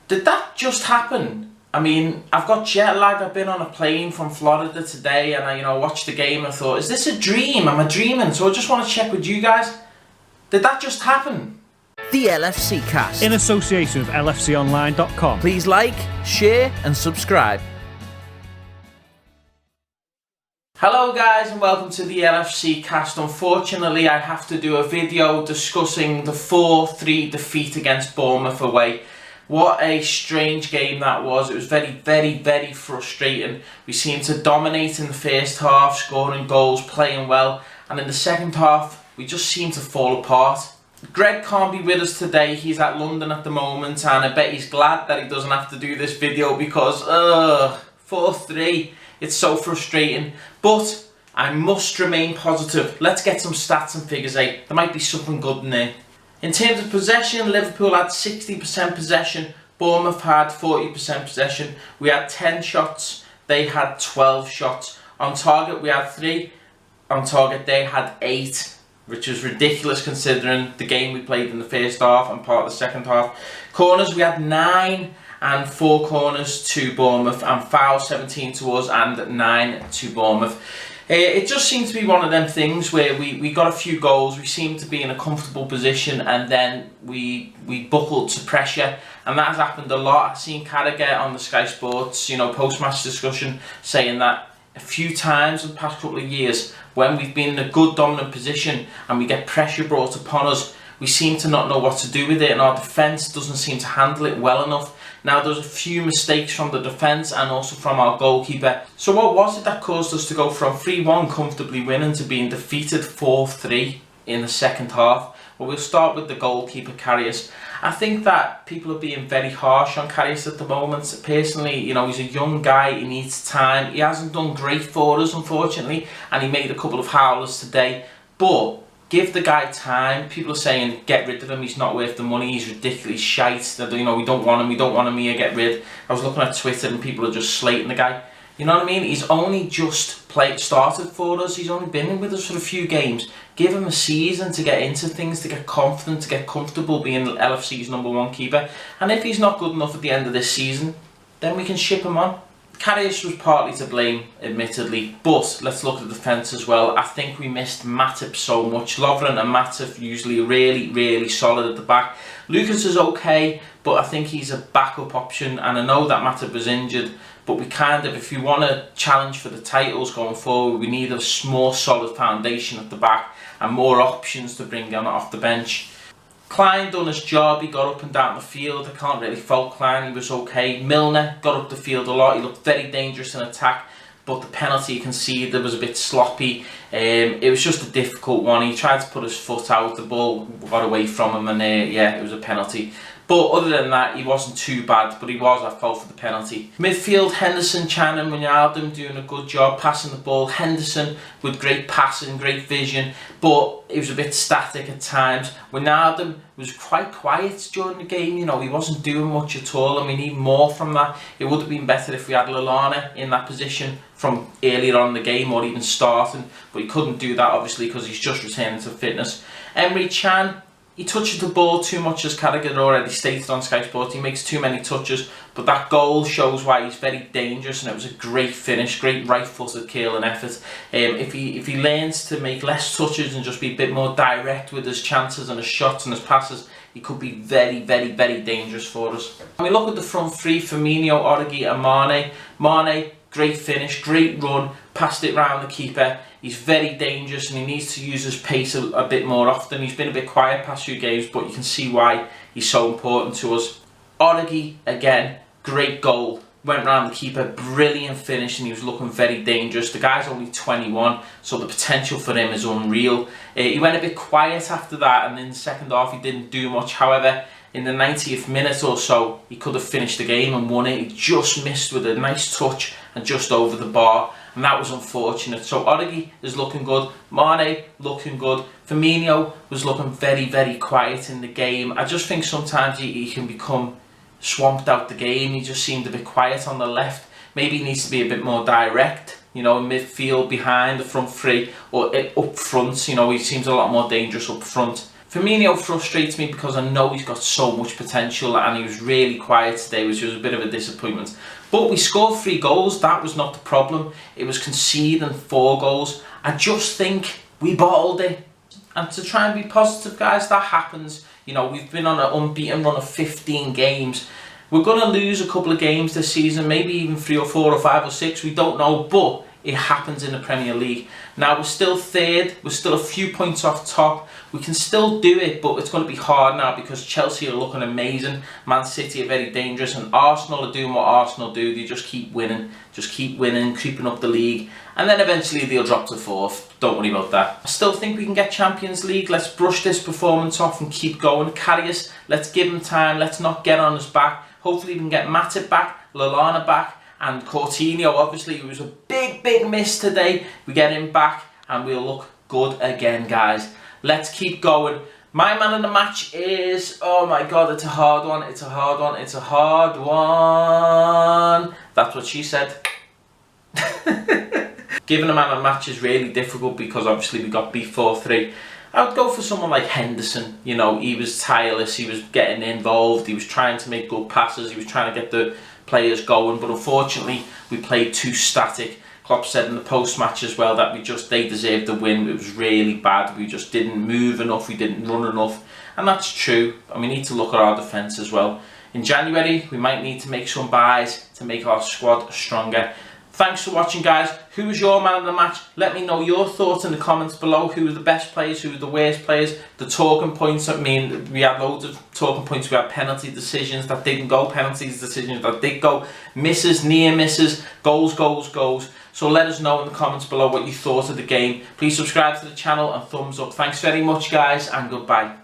Did that just happen? I mean, I've got jet lag. I've been on a plane from Florida today, and I, watched the game and thought, is this a dream? Am I dreaming? So I just want to check with you guys. Did that just happen? The LFC Cast. In association with LFConline.com. Please like, share and subscribe. Hello guys and welcome to the LFC Cast. Unfortunately, I have to do a video discussing the 4-3 defeat against Bournemouth away. What a strange game that was. It was very frustrating. We seemed to dominate in the first half, scoring goals, playing well, and in the second half we just seemed to fall apart. Greg can't be with us today. He's at London at the moment, and I bet he's glad that he doesn't have to do this video because 4-3, it's so frustrating. But I must remain positive. Let's get some stats and figures out. There might be something good in there. In terms of possession, Liverpool had 60% possession, Bournemouth had 40% possession. We had 10 shots, they had 12 shots. On target we had 3, on target they had 8, which is ridiculous considering the game we played in the first half and part of the second half. Corners we had 9 and 4 corners to Bournemouth, and fouls 17 to us and 9 to Bournemouth. It just seemed to be one of them things where we got a few goals, we seemed to be in a comfortable position, and then we buckled to pressure, and that has happened a lot. I've seen Karius on the Sky Sports, post-match discussion, saying that a few times in the past couple of years, when we've been in a good dominant position and we get pressure brought upon us, we seem to not know what to do with it, and our defence doesn't seem to handle it well enough. Now, there's a few mistakes from the defence and also from our goalkeeper. So what was it that caused us to go from 3-1 comfortably winning to being defeated 4-3 in the second half? Well, we'll start with the goalkeeper, Karius. I think that people are being very harsh on Karius at the moment. Personally, he's a young guy, he needs time. He hasn't done great for us, unfortunately, and he made a couple of howlers today. But give the guy time. People are saying, get rid of him, he's not worth the money, he's ridiculous shite, that, we don't want him here, get rid. I was looking at Twitter and people are just slating the guy. You know what I mean? He's only just started for us, he's only been with us for a few games. Give him a season to get into things, to get confident, to get comfortable being LFC's #1 keeper. And if he's not good enough at the end of this season, then we can ship him on. Karius was partly to blame, admittedly, but let's look at the defence as well. I think we missed Matip so much. Lovren and Matip usually really solid at the back. Lucas is okay, but I think he's a backup option, and I know that Matip was injured, but we if you want to challenge for the titles going forward, we need a more solid foundation at the back and more options to bring on off the bench. Klein done his job, he got up and down the field. I can't really fault Klein, he was okay. Milner got up the field a lot, he looked very dangerous in attack, but the penalty he conceded was a bit sloppy. It was just a difficult one. He tried to put his foot out, the ball got away from him, and it was a penalty. But other than that, he wasn't too bad, but he was at fault for the penalty. Midfield, Henderson, Chan and Wijnaldum doing a good job passing the ball. Henderson with great passing, great vision, but it was a bit static at times. Wijnaldum was quite quiet during the game, he wasn't doing much at all, and we need more from that. It would have been better if we had Lallana in that position from earlier on in the game, or even starting, but he couldn't do that obviously because he's just returning to fitness. Emre Can, he touches the ball too much, as Karius already stated on Sky Sports. He makes too many touches, but that goal shows why he's very dangerous, and it was a great finish, great right-footed curling effort. If he learns to make less touches and just be a bit more direct with his chances and his shots and his passes, he could be very dangerous for us. When we look at the front three, Firmino, Origi and Mane. Mane, great finish, great run, passed it round the keeper. He's very dangerous and he needs to use his pace a bit more often. He's been a bit quiet past few games, but you can see why he's so important to us. Origi, again, great goal. Went round the keeper, brilliant finish, and he was looking very dangerous. The guy's only 21, so the potential for him is unreal. He went a bit quiet after that, and in the second half he didn't do much. However, in the 90th minute or so, he could have finished the game and won it. He just missed with a nice touch and just over the bar, and that was unfortunate. So Origi is looking good, Mane looking good, Firmino was looking very quiet in the game. I just think sometimes he can become swamped out the game. He just seemed a bit quiet on the left. Maybe he needs to be a bit more direct, in midfield, behind the front three, or up front. He seems a lot more dangerous up front. Firmino frustrates me because I know he's got so much potential, and he was really quiet today, which was a bit of a disappointment. But we scored 3 goals, that was not the problem. It was conceding 4 goals. I just think we bottled it. And to try and be positive, guys, that happens. You know, we've been on an unbeaten run of 15 games. We're going to lose a couple of games this season, maybe even 3 or 4 or 5 or 6, we don't know, but it happens in the Premier League. Now, we're still third, we're still a few points off top. We can still do it, but it's going to be hard now because Chelsea are looking amazing, Man City are very dangerous, and Arsenal are doing what Arsenal do. They just keep winning, creeping up the league, and then eventually they'll drop to 4th. Don't worry about that. I still think we can get Champions League. Let's brush this performance off and keep going. Karius, let's give him time, let's not get on his back. Hopefully we can get Matip back, Lallana back, and Coutinho, obviously, it was a big miss today. We get him back and we'll look good again, guys. Let's keep going. My man of the match is, oh my god, it's a hard one, it's a hard one, it's a hard one. That's what she said. Giving a man of the match is really difficult because obviously we got beat 4-3. I would go for someone like Henderson. You know, he was tireless, he was getting involved, he was trying to make good passes, he was trying to get the players going, but unfortunately we played too static. Klopp said in the post-match as well that they deserved the win. It was really bad. We just didn't move enough, we didn't run enough, and that's true. And we need to look at our defence as well. In January we might need to make some buys to make our squad stronger. Thanks for watching, guys. Who was your man of the match? Let me know your thoughts in the comments below. Who were the best players? Who were the worst players? The talking points, I mean, we had loads of talking points. We had penalty decisions that didn't go, penalties decisions that did go, misses, near misses, goals. So let us know in the comments below what you thought of the game. Please subscribe to the channel and thumbs up. Thanks very much, guys, and goodbye.